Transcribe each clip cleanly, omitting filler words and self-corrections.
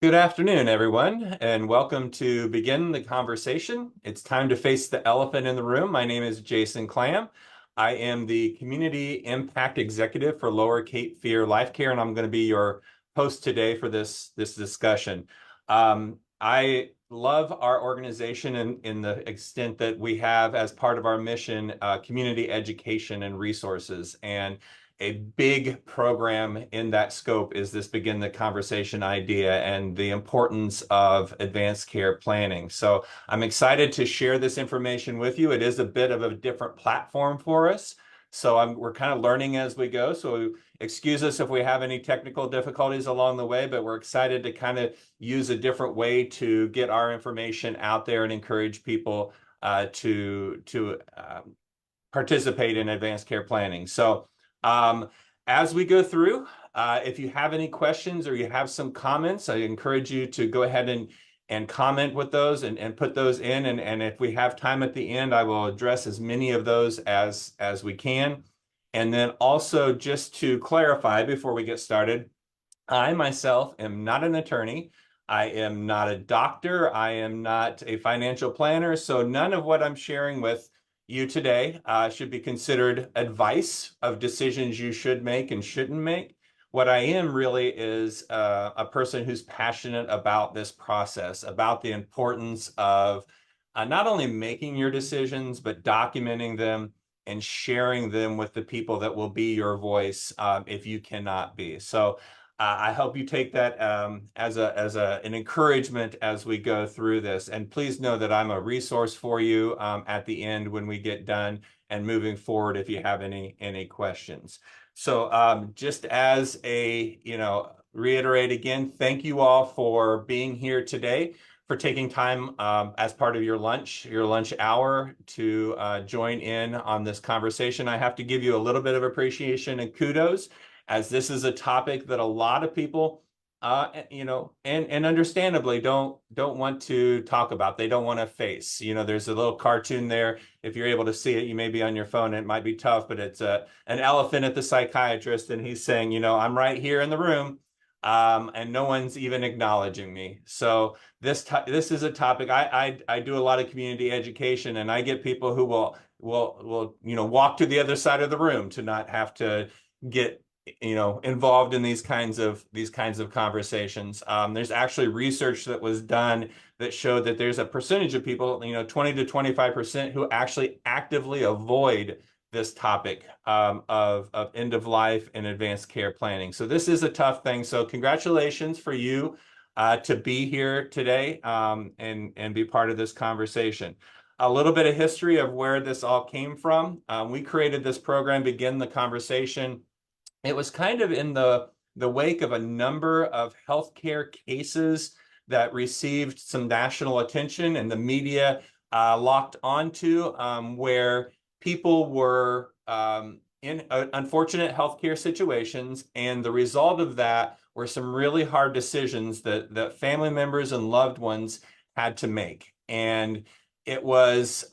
Good afternoon, everyone, and welcome to begin the conversation. It's time to face the elephant in the room. My name is Jason Clam. I am the Community Impact Executive for Lower Cape Fear LifeCare, and I'm going to be your host today for this discussion. I love our organization in the extent that we have as part of our mission community education and resources. And a big program in that scope is this begin the conversation idea and the importance of advanced care planning. So I'm excited to share this information with you. It is a bit of a different platform for us. So we're kind of learning as we go. So excuse us if we have any technical difficulties along the way, but we're excited to kind of use a different way to get our information out there and encourage people to participate in advanced care planning. So as we go through, if you have any questions or you have some comments, I encourage you to go ahead and comment with those and put those in. And if we have time at the end, I will address as many of those as we can. And then also just to clarify before we get started, I myself am not an attorney. I am not a doctor. I am not a financial planner. So none of what I'm sharing with you today should be considered advice of decisions you should make and shouldn't make. What I am really is a person who's passionate about this process, about the importance of not only making your decisions, but documenting them and sharing them with the people that will be your voice if you cannot be. So I hope you take that as an encouragement as we go through this. And please know that I'm a resource for you at the end when we get done and moving forward if you have any questions. So just as reiterate again, thank you all for being here today, for taking time as part of your lunch hour to join in on this conversation. I have to give you a little bit of appreciation and kudos, as this is a topic that a lot of people, and understandably don't want to talk about. They don't want to face. There's a little cartoon there. If you're able to see it, you may be on your phone. It might be tough, but it's an elephant at the psychiatrist, and he's saying, I'm right here in the room, and no one's even acknowledging me. So this is a topic. I do a lot of community education, and I get people who will walk to the other side of the room to not have to get involved in these kinds of conversations. There's actually research that was done that showed that there's a percentage of people, 20 to 25%, who actually actively avoid this topic of end of life and advanced care planning. So this is a tough thing. So congratulations for you to be here today and be part of this conversation. A little bit of history of where this all came from. We created this program, Begin the Conversation. It was kind of in the wake of a number of healthcare cases that received some national attention and the media locked onto, where people were in unfortunate healthcare situations, and the result of that were some really hard decisions that family members and loved ones had to make. And it was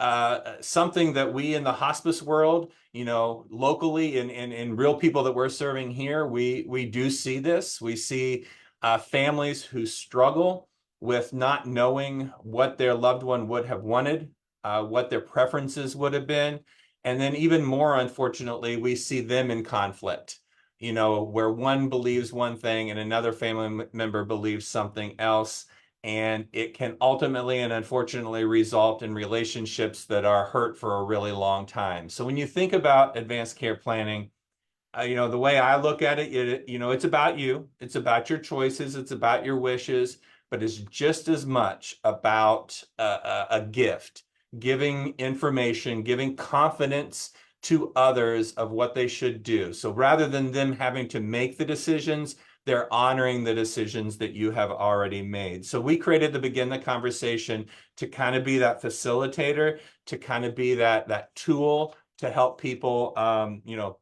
something that we in the hospice world, locally and real people that we're serving here, we do see this. We see families who struggle with not knowing what their loved one would have wanted, what their preferences would have been. And then even more unfortunately, we see them in conflict, where one believes one thing and another family member believes something else. And it can ultimately and unfortunately result in relationships that are hurt for a really long time. So when you think about advanced care planning, the way I look at it, it's about you. It's about your choices. It's about your wishes, but it's just as much about a gift, giving information, giving confidence to others of what they should do. So rather than them having to make the decisions, they're honoring the decisions that you have already made. So we created the Begin the Conversation to kind of be that facilitator, to kind of be that tool to help people,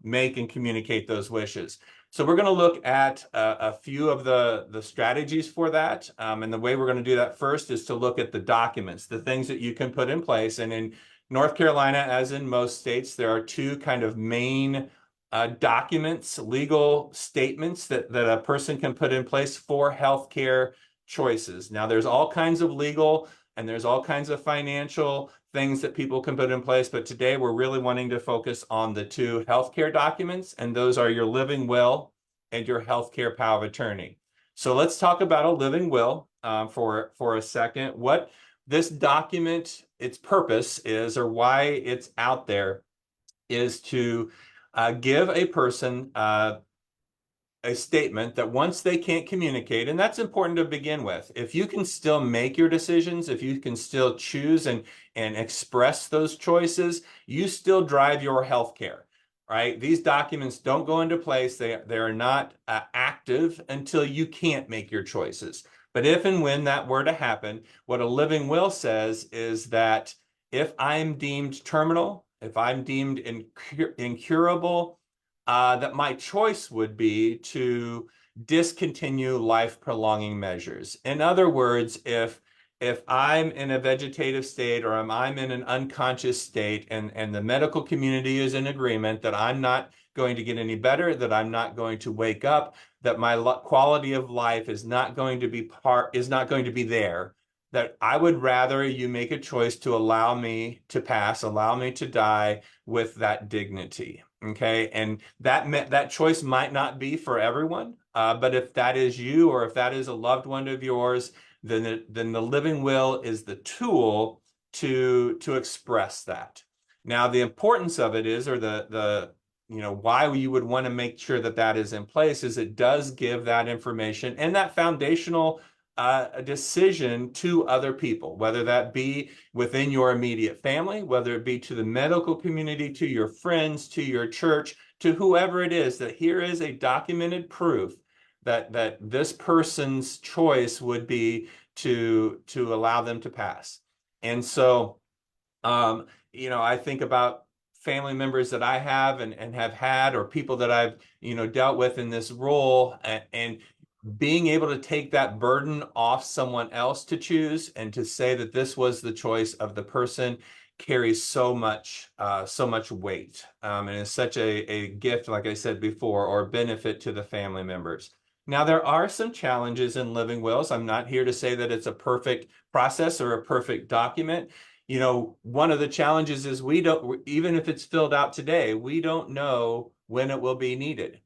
make and communicate those wishes. So we're going to look at a few of the strategies for that. And the way we're going to do that first is to look at the documents, the things that you can put in place. And in North Carolina, as in most states, there are two kind of main documents, legal statements that a person can put in place for healthcare choices. Now, there's all kinds of legal and there's all kinds of financial things that people can put in place, but today we're really wanting to focus on the two healthcare documents, and those are your living will and your healthcare power of attorney. So let's talk about a living will for a second. What this document, its purpose is, or why it's out there, is to give a person a statement that once they can't communicate, and that's important to begin with. If you can still make your decisions, if you can still choose and express those choices, you still drive your healthcare, right? These documents don't go into place. They are not active until you can't make your choices. But if and when that were to happen, what a living will says is that if I'm deemed terminal, if I'm deemed incurable, that my choice would be to discontinue life-prolonging measures. In other words, if I'm in a vegetative state or I'm in an unconscious state and the medical community is in agreement that I'm not going to get any better, that I'm not going to wake up, that my quality of life is not going to be there, that I would rather you make a choice to allow me to pass, allow me to die with that dignity. Okay, and that choice might not be for everyone, but if that is you or if that is a loved one of yours, then the living will is the tool to express that. Now, the importance of it is, or the why you would want to make sure that that is in place, is it does give that information and that foundational a decision to other people, whether that be within your immediate family, whether it be to the medical community, to your friends, to your church, to whoever it is, that here is a documented proof that this person's choice would be to allow them to pass. And so, I think about family members that I have and have had, or people that I've, dealt with in this role, and being able to take that burden off someone else to choose and to say that this was the choice of the person carries so much weight, and is such a gift, like I said before, or benefit to the family members. Now, there are some challenges in living wills. I'm not here to say that it's a perfect process or a perfect document. One of the challenges is we don't, even if it's filled out today, we don't know when it will be needed.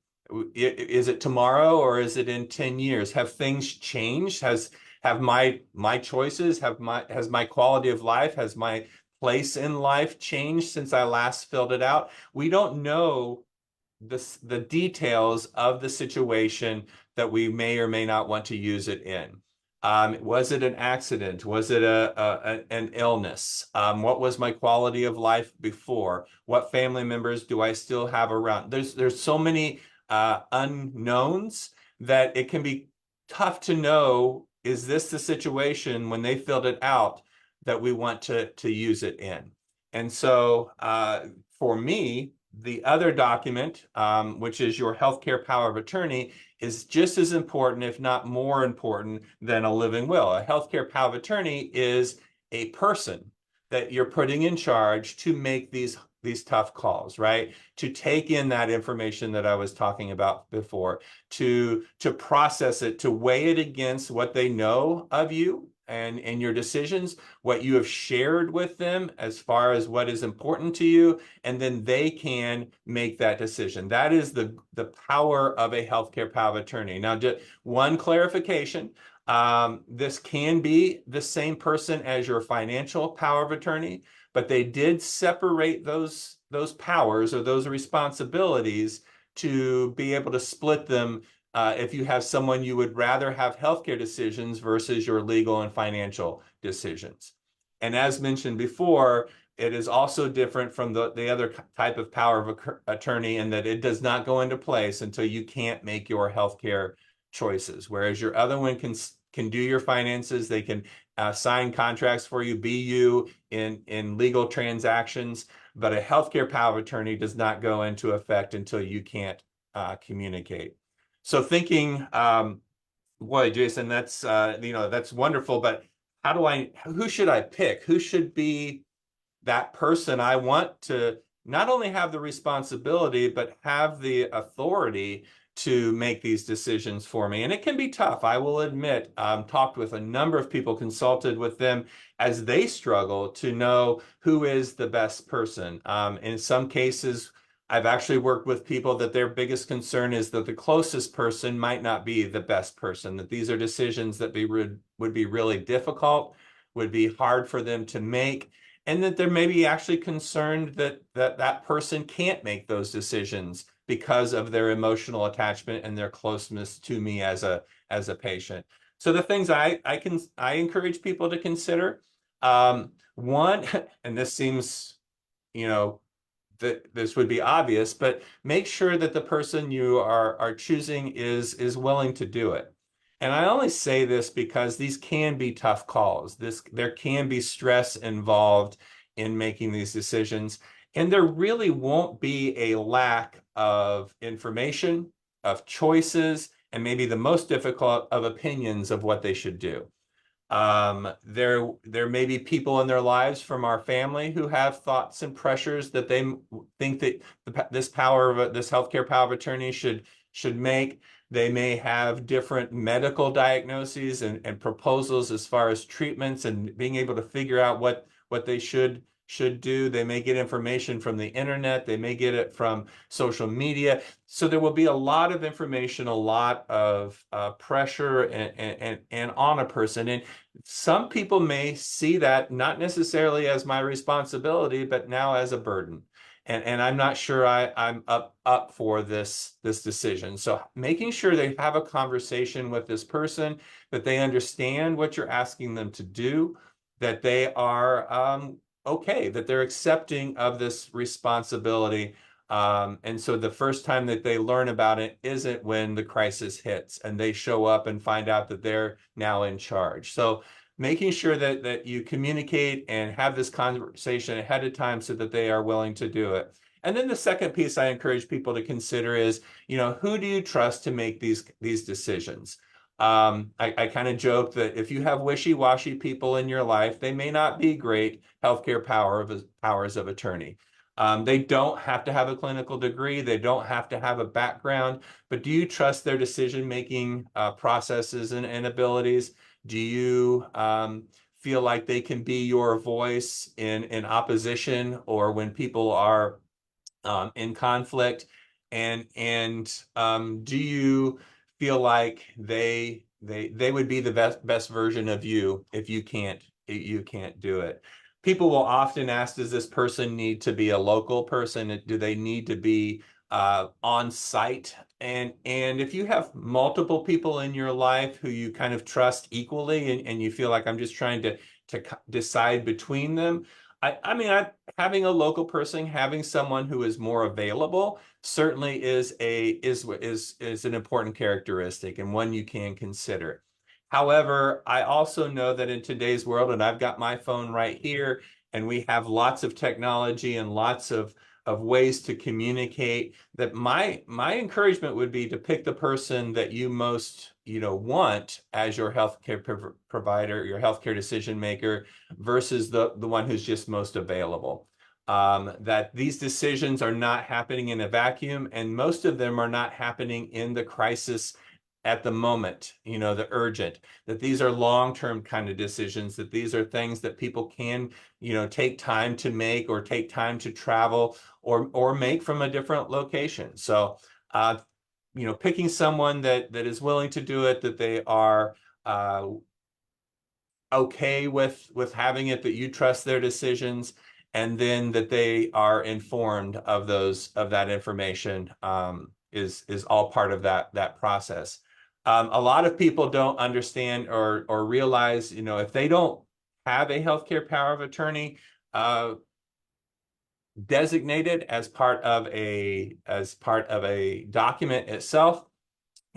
Is it tomorrow or is it in 10 years? Have things changed? Have my choices, has my quality of life, has my place in life changed since I last filled it out? We don't know the details of the situation that we may or may not want to use it in. Was it an accident? Was it an illness? What was my quality of life before? What family members do I still have around? There's so many unknowns that it can be tough to know, is this the situation when they filled it out that we want to use it in? And so for me, the other document, which is your healthcare power of attorney, is just as important, if not more important, than a living will. A healthcare power of attorney is a person that you're putting in charge to make these tough calls, right? To take in that information that I was talking about before, to process it, to weigh it against what they know of you and your decisions, what you have shared with them as far as what is important to you, and then they can make that decision. That is the power of a healthcare power of attorney. Now, just one clarification. This can be the same person as your financial power of attorney, but they did separate those powers or those responsibilities to be able to split them if you have someone you would rather have healthcare decisions versus your legal and financial decisions. And as mentioned before, it is also different from the other type of power of attorney in that it does not go into place until you can't make your healthcare choices. Whereas your other one can do your finances, they can sign contracts for you, be you in legal transactions, but a healthcare power of attorney does not go into effect until you can't communicate. So thinking, boy, Jason, that's wonderful, but who should I pick? Who should be that person I want to not only have the responsibility, but have the authority to make these decisions for me. And it can be tough, I will admit. Talked with a number of people, consulted with them as they struggle to know who is the best person. In some cases, I've actually worked with people that their biggest concern is that the closest person might not be the best person, that these are decisions that would be really difficult, would be hard for them to make, and that they're maybe actually concerned that person can't make those decisions because of their emotional attachment and their closeness to me as a patient. So the things I encourage people to consider, one, and this seems, you know, that this would be obvious, but make sure that the person you are choosing is willing to do it. And I only say this because these can be tough calls. There can be stress involved in making these decisions, and there really won't be a lack of information, of choices, and maybe the most difficult of opinions of what they should do. There may be people in their lives from our family who have thoughts and pressures that they think that this healthcare power of attorney should make. They may have different medical diagnoses and proposals as far as treatments and being able to figure out what they should do. They may get information from the internet. They may get it from social media. So there will be a lot of information, a lot of pressure and on a person. And some people may see that not necessarily as my responsibility, but now as a burden. And I'm not sure I'm up for this decision. So making sure they have a conversation with this person, that they understand what you're asking them to do, that they are okay, that they're accepting of this responsibility. And so the first time that they learn about it isn't when the crisis hits and they show up and find out that they're now in charge. So making sure that you communicate and have this conversation ahead of time so that they are willing to do it. And then the second piece I encourage people to consider is, who do you trust to make these decisions? I kind of joke that if you have wishy-washy people in your life, they may not be great healthcare powers of attorney. They don't have to have a clinical degree. They don't have to have a background, but do you trust their decision-making processes and abilities? Do you feel like they can be your voice in opposition or when people are in conflict? And do you feel like they would be the best version of you if you can't do it? People will often ask, does this person need to be a local person? Do they need to be on site? And if you have multiple people in your life who you kind of trust equally and you feel like I'm just trying to decide between them, I mean, having a local person, having someone who is more available certainly is an important characteristic and one you can consider. However, I also know that in today's world, and I've got my phone right here, and we have lots of technology and lots of ways to communicate, that my encouragement would be to pick the person that you most want as your healthcare provider, your healthcare decision maker, versus the one who's just most available. That these decisions are not happening in a vacuum, and most of them are not happening in the crisis at the moment, the urgent, that these are long-term kind of decisions, that these are things that people can, take time to make or take time to travel or make from a different location. So, picking someone that is willing to do it, that they are okay with having it, that you trust their decisions, and then that they are informed of that information, is all part of that process. A lot of people don't understand or realize, if they don't have a healthcare power of attorney designated as part of a document itself,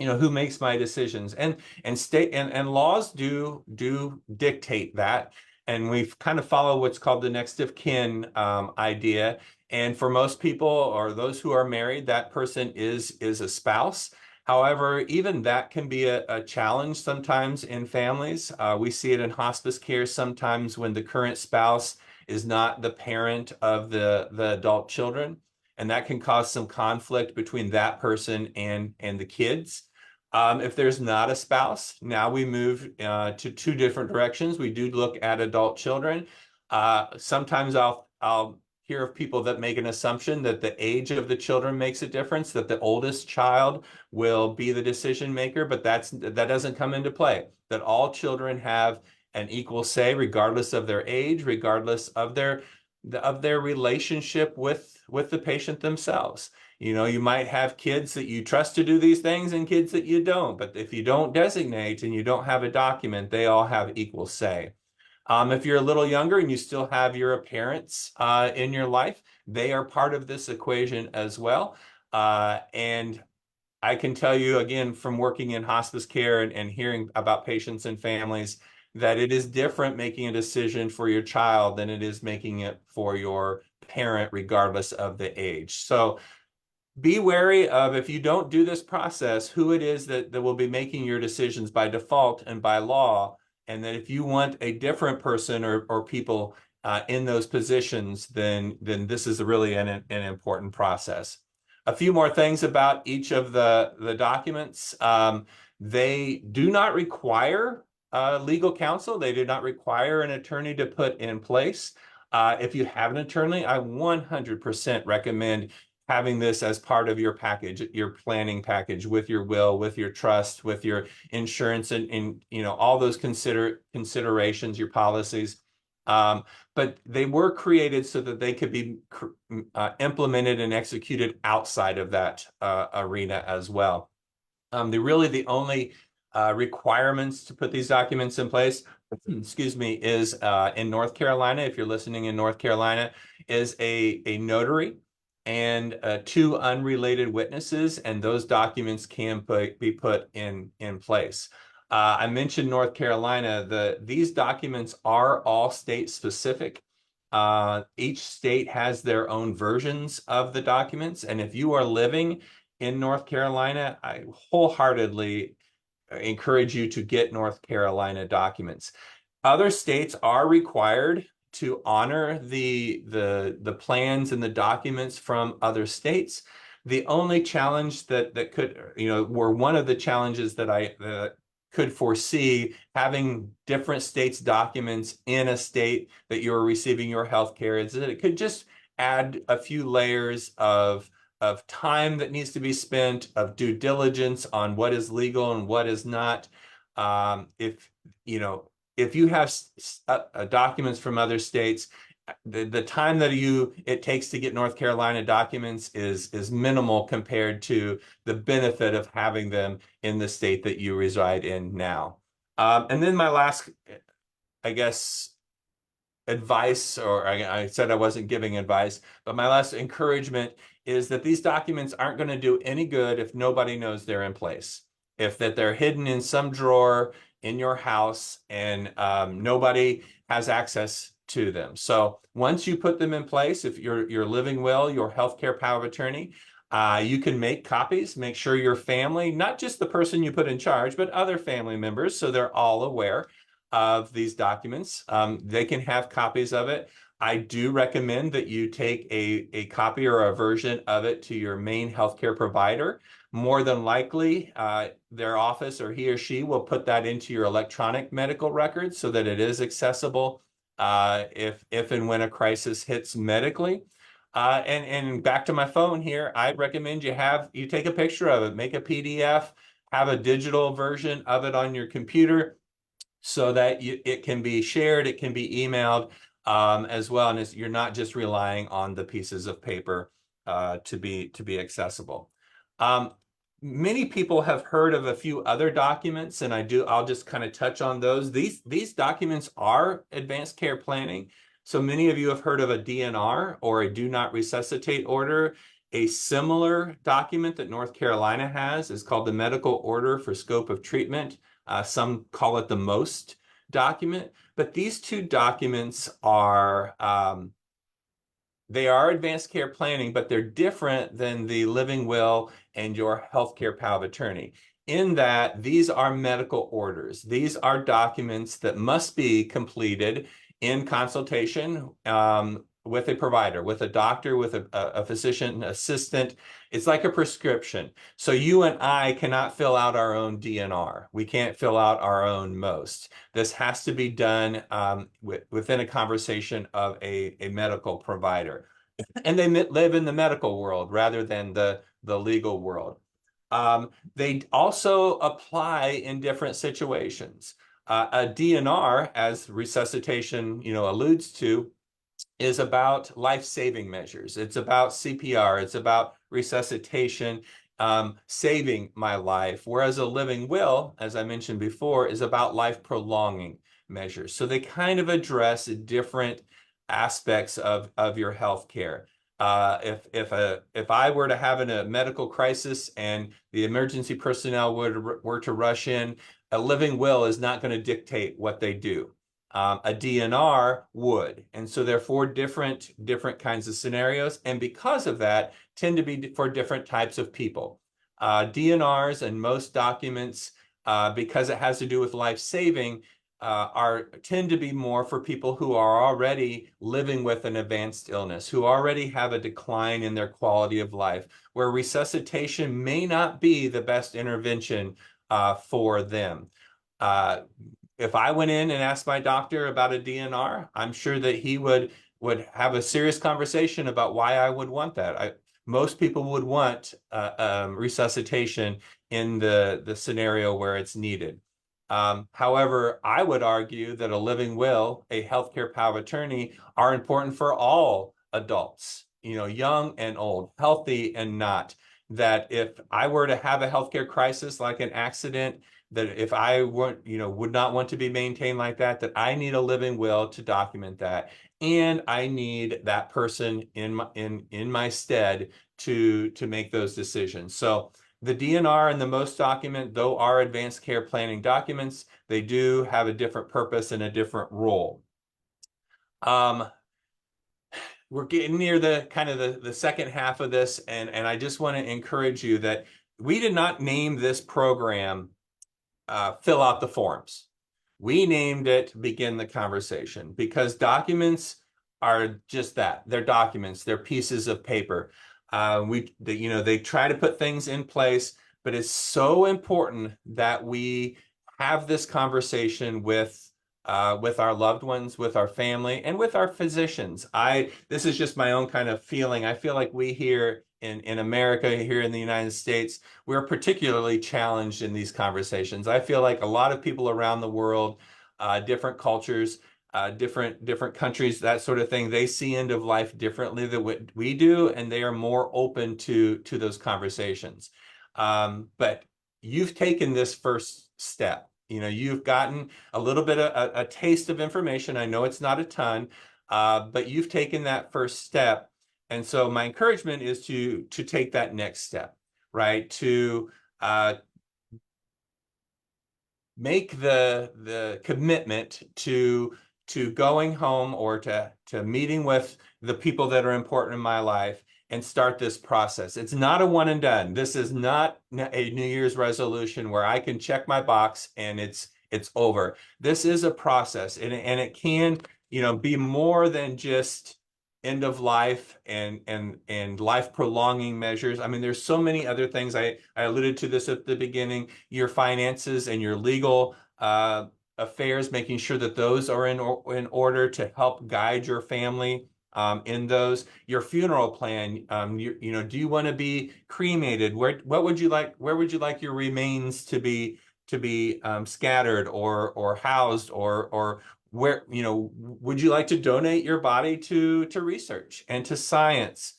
who makes my decisions, and state and laws do dictate that, and we've kind of followed what's called the next of kin idea. And for most people, or those who are married, that person is a spouse. However, even that can be a challenge sometimes in families. We see it in hospice care sometimes when the current spouse is not the parent of the adult children. and that can cause some conflict between that person and the kids. If there's not a spouse, now we move to two different directions. We do look at adult children. Sometimes I'll hear of people that make an assumption that the age of the children makes a difference, that the oldest child will be the decision maker, but that doesn't come into play. That all children have an equal say, regardless of their age, regardless of their relationship with the patient themselves. You know, you might have kids that you trust to do these things and kids that you don't, but if you don't designate and you don't have a document, they all have equal say. If you're a little younger and you still have your parents in your life, they are part of this equation as well. And I can tell you again from working in hospice care and hearing about patients and families that it is different making a decision for your child than it is making it for your parent, regardless of the age. So be wary of, if you don't do this process, who it is that will be making your decisions by default and by law, and that if you want a different person or people in those positions, then this is really an important process. A few more things about each of the documents. They do not require legal counsel. They do not require an attorney to put in place. If you have an attorney, I 100% recommend having this as part of your package, your planning package, with your will, with your trust, with your insurance, and you know, all those considerations, your policies. But they were created so that they could be implemented and executed outside of that arena as well. Really the only requirements to put these documents in place, excuse me, is in North Carolina, if you're listening in North Carolina, is a notary and two unrelated witnesses, and those documents can be put in place. I mentioned North Carolina. These documents are all state specific. Each state has their own versions of the documents, and if you are living in North Carolina, I wholeheartedly encourage you to get North Carolina documents. Other states are required to honor the plans and the documents from other states. The only challenge that could, you know, were one of the challenges that I could foresee having different states' documents in a state that you're receiving your health care is that it could just add a few layers of time that needs to be spent, of due diligence on what is legal and what is not. If you know, if you have documents from other states, the time that it takes to get North Carolina documents is minimal compared to the benefit of having them in the state that you reside in now. And then my last, I guess, advice, or I said I wasn't giving advice, but my last encouragement is that these documents aren't going to do any good if nobody knows they're in place. If that they're hidden in some drawer in your house and nobody has access to them. So once you put them in place, if your living will, your healthcare power of attorney, you can make copies, make sure your family, not just the person you put in charge, but other family members, so they're all aware of these documents. They can have copies of it. I do recommend that you take a copy or a version of it to your main healthcare provider. More than likely, their office or he or she will put that into your electronic medical records so that it is accessible if and when a crisis hits medically. And back to my phone here, I'd recommend you take a picture of it, make a PDF, have a digital version of it on your computer so that it can be shared, it can be emailed as well, and you're not just relying on the pieces of paper to be accessible. Many people have heard of a few other documents, and I'll just kind of touch on those. These documents are advanced care planning. So many of you have heard of a DNR, or a do not resuscitate order. A similar document that North Carolina has is called the medical order for scope of treatment. Some call it the MOST document, but these two documents are they are advanced care planning, but they're different than the living will and your healthcare power of attorney, in that these are medical orders. These are documents that must be completed in consultation with a provider, with a doctor, with a physician assistant. It's like a prescription. So you and I cannot fill out our own DNR. We can't fill out our own most. This has to be done within a conversation of a medical provider. And they live in the medical world rather than the legal world. They also apply in different situations. A DNR, as resuscitation, alludes to, is about life-saving measures. It's about CPR. It's about resuscitation, saving my life. Whereas a living will, as I mentioned before, is about life-prolonging measures. So they kind of address different aspects of your health care. If I were to have a medical crisis and the emergency personnel were to rush in, a living will is not going to dictate what they do. A DNR would. And so there are four different kinds of scenarios. And because of that, tend to be for different types of people. DNRs and most documents, because it has to do with life saving, tend to be more for people who are already living with an advanced illness, who already have a decline in their quality of life, where resuscitation may not be the best intervention for them. If I went in and asked my doctor about a DNR, I'm sure that he would have a serious conversation about why I would want that. Most people would want resuscitation in the scenario where it's needed. However, I would argue that a living will, a healthcare power of attorney, are important for all adults, young and old, healthy and not. That if I were to have a healthcare crisis like an accident, that if I would not want to be maintained like that, that I need a living will to document that. And I need that person in my stead to make those decisions. So the DNR and the most document, though are advanced care planning documents, they do have a different purpose and a different role. We're getting near the kind of the second half of this, and I just want to encourage you that we did not name this program fill out the forms. We named it Begin the Conversation because documents are just that. They're documents. They're pieces of paper. They try to put things in place, but it's so important that we have this conversation with our loved ones, with our family, and with our physicians. This is just my own kind of feeling. I feel like we here in America, here in the United States, we're particularly challenged in these conversations. I feel like a lot of people around the world, different cultures, different countries, that sort of thing, they see end of life differently than what we do, and they are more open to those conversations. But you've taken this first step. You've gotten a little bit of a taste of information. I know it's not a ton, but you've taken that first step. And so my encouragement is to take that next step, right? To make the commitment to going home or to meeting with the people that are important in my life and start this process. It's not a one and done. This is not a New Year's resolution where I can check my box and it's over. This is a process, and it can, be more than just end of life and life prolonging measures. I mean, there's so many other things. I alluded to this at the beginning, your finances and your legal affairs, making sure that those are in order to help guide your family in those. Your funeral plan, do you want to be cremated? Where would you like your remains to be scattered or housed, or where, would you like to donate your body to research and to science?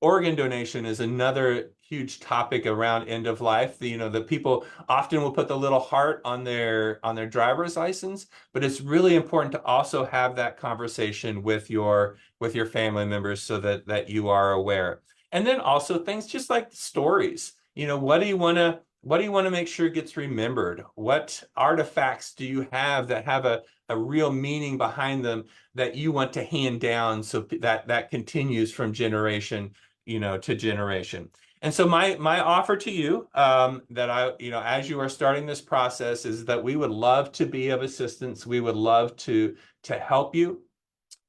Organ donation is another huge topic around end of life. The people often will put the little heart on their driver's license, but it's really important to also have that conversation with your family members so that you are aware. And then also things just like stories. What do you want to make sure gets remembered? What artifacts do you have that have a real meaning behind them that you want to hand down so that continues from generation, to generation? And so my offer to you, that as you are starting this process, is that we would love to be of assistance. We would love to help you.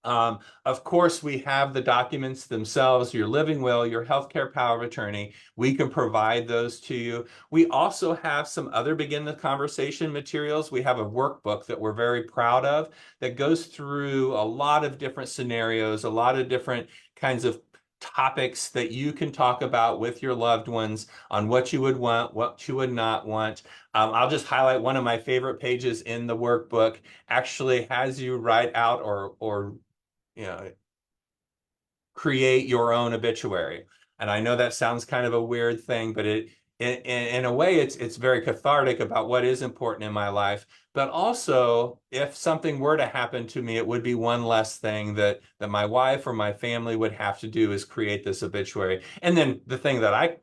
Of course, we have the documents themselves, your living will, your healthcare power of attorney. We can provide those to you. We also have some other begin the conversation materials. We have a workbook that we're very proud of that goes through a lot of different scenarios, a lot of different kinds of topics that you can talk about with your loved ones on what you would want, what you would not want. I'll just highlight one of my favorite pages in the workbook actually has you write out or you know, create your own obituary. And I know that sounds kind of a weird thing, but in a way, it's very cathartic about what is important in my life. But also, if something were to happen to me, it would be one less thing that my wife or my family would have to do is create this obituary. And then the thing that I,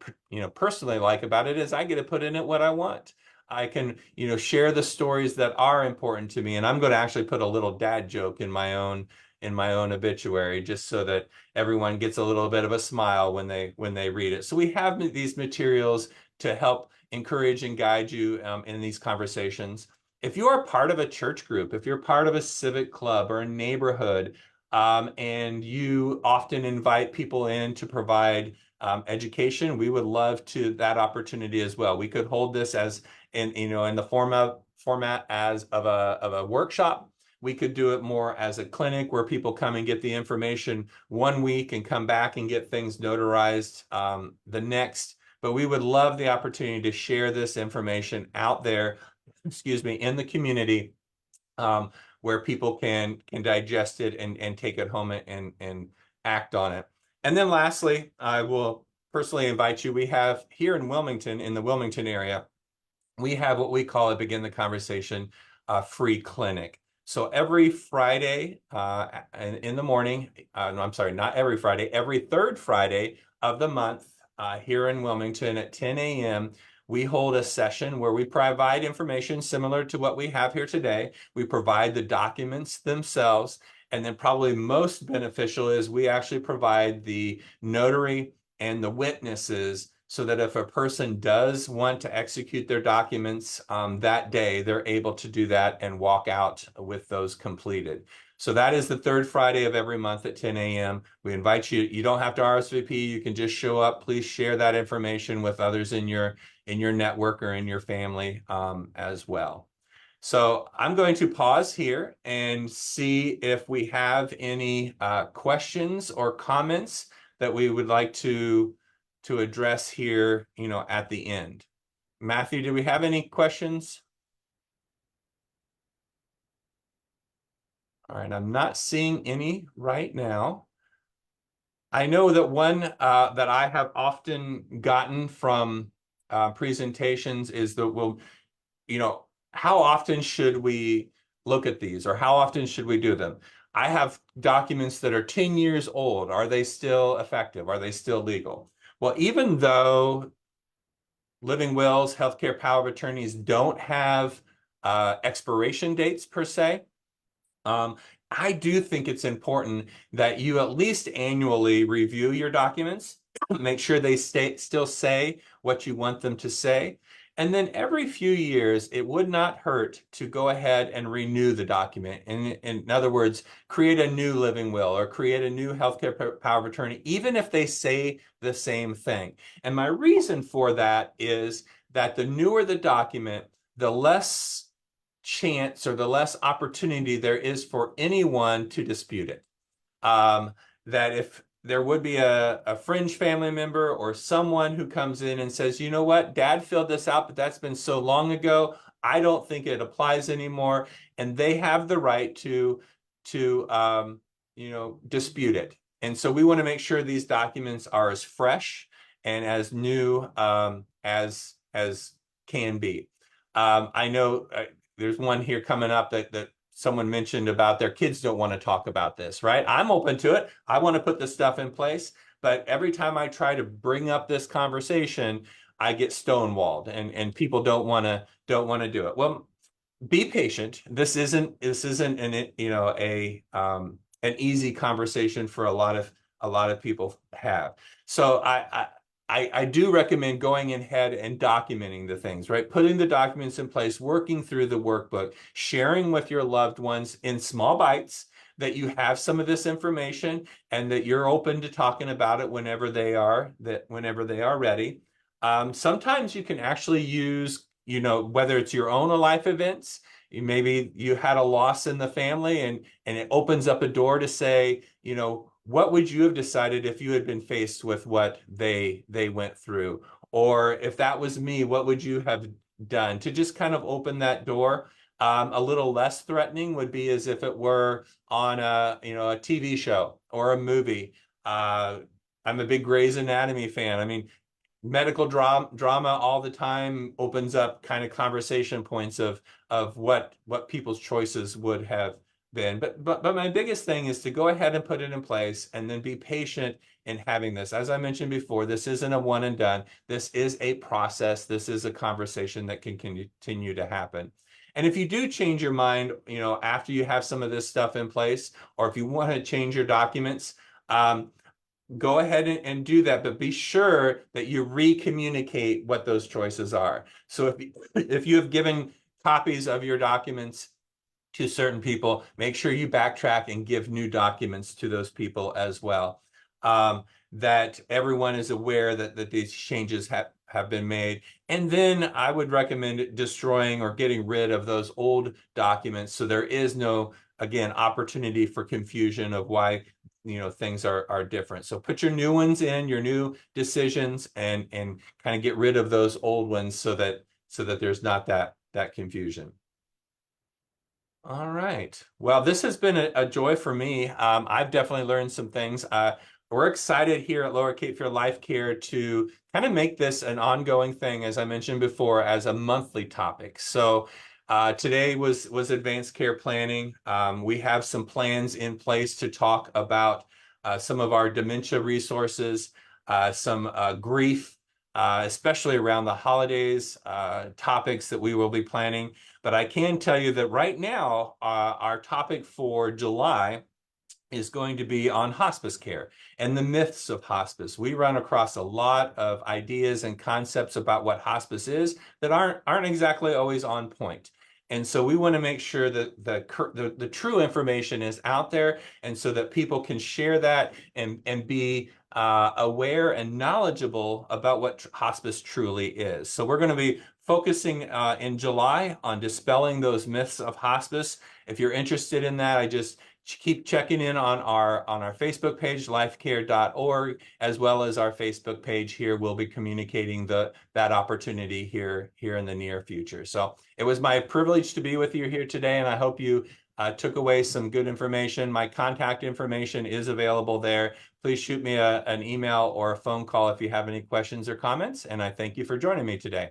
personally like about it is I get to put in it what I want. I can, share the stories that are important to me. And I'm going to actually put a little dad joke in my own obituary, just so that everyone gets a little bit of a smile when they read it. So we have these materials to help encourage and guide you in these conversations. If you are part of a church group, if you're part of a civic club or a neighborhood, and you often invite people in to provide education, we would love to that opportunity as well. We could hold this as in the format as of a workshop. We could do it more as a clinic where people come and get the information one week and come back and get things notarized the next. But we would love the opportunity to share this information out there, in the community, where people can digest it and take it home and act on it. And then lastly, I will personally invite you. We have here in Wilmington, in the Wilmington area, we have what we call a Begin the Conversation free clinic. So every Friday in the morning, no, I'm sorry, not every Friday, every third Friday of the month here in Wilmington at 10 a.m., we hold a session where we provide information similar to what we have here today. We provide the documents themselves. And then probably most beneficial is we actually provide the notary and the witnesses so that if a person does want to execute their documents that day, they're able to do that and walk out with those completed. So that is the third Friday of every month at 10 a.m. We invite you. You don't have to RSVP. You can just show up. Please share that information with others in your network or in your family as well. So I'm going to pause here and see if we have any questions or comments that we would like to address here, at the end. Matthew, do we have any questions? All right, I'm not seeing any right now. I know that one that I have often gotten from presentations is how often should we look at these, or how often should we do them? I have documents that are 10 years old. Are they still effective? Are they still legal? Well, even though living wills, healthcare power of attorneys don't have expiration dates per se, I do think it's important that you at least annually review your documents, make sure they still say what you want them to say. And then every few years, it would not hurt to go ahead and renew the document. In other words, create a new living will or create a new healthcare power of attorney, even if they say the same thing. And my reason for that is that the newer the document, the less chance or the less opportunity there is for anyone to dispute it. That if there would be a fringe family member or someone who comes in and says, you know what, Dad filled this out, but that's been so long ago, I don't think it applies anymore. And they have the right to dispute it. And so we want to make sure these documents are as fresh and as new as can be. I know there's one here coming up that someone mentioned about their kids don't want to talk about this, right? I'm open to it. I want to put this stuff in place, but every time I try to bring up this conversation, I get stonewalled and people don't want to do it. Well, be patient. This isn't an easy conversation for a lot of people have. So I do recommend going ahead and documenting the things, right? Putting the documents in place, working through the workbook, sharing with your loved ones in small bites, that you have some of this information and that you're open to talking about it whenever they are ready. Sometimes you can actually use, whether it's your own life events, maybe you had a loss in the family and it opens up a door to say, what would you have decided if you had been faced with what they went through? Or if that was me, what would you have done? To just kind of open that door. A little less threatening would be as if it were on a TV show or a movie. I'm a big Grey's Anatomy fan. I mean, medical drama all the time opens up kind of conversation points of what people's choices would have been. But my biggest thing is to go ahead and put it in place and then be patient in having this. As I mentioned before, this isn't a one and done. This is a process. This is a conversation that can continue to happen. And if you do change your mind, after you have some of this stuff in place, or if you want to change your documents, go ahead and do that, but be sure that you re-communicate what those choices are. So if you have given copies of your documents to certain people, make sure you backtrack and give new documents to those people as well. That everyone is aware that these changes have been made. And then I would recommend destroying or getting rid of those old documents so there is no, again, opportunity for confusion of why things are different. So put your new ones in, your new decisions, and kind of get rid of those old ones so that there's not that confusion. All right. Well, this has been a joy for me. I've definitely learned some things. We're excited here at Lower Cape Fear Life Care to kind of make this an ongoing thing, as I mentioned before, as a monthly topic. So today was advanced care planning. We have some plans in place to talk about some of our dementia resources, some grief, especially around the holidays, topics that we will be planning. But I can tell you that right now, our topic for July is going to be on hospice care and the myths of hospice. We run across a lot of ideas and concepts about what hospice is that aren't exactly always on point. And so we want to make sure that the true information is out there, and so that people can share that and be aware and knowledgeable about what hospice truly is. So we're going to be focusing in July on dispelling those myths of hospice. If you're interested in that, I just keep checking in on our Facebook page, lifecare.org, as well as our Facebook page here. We'll be communicating that opportunity here in the near future. So it was my privilege to be with you here today, and I hope you took away some good information. My contact information is available there. Please shoot me an email or a phone call if you have any questions or comments, and I thank you for joining me today.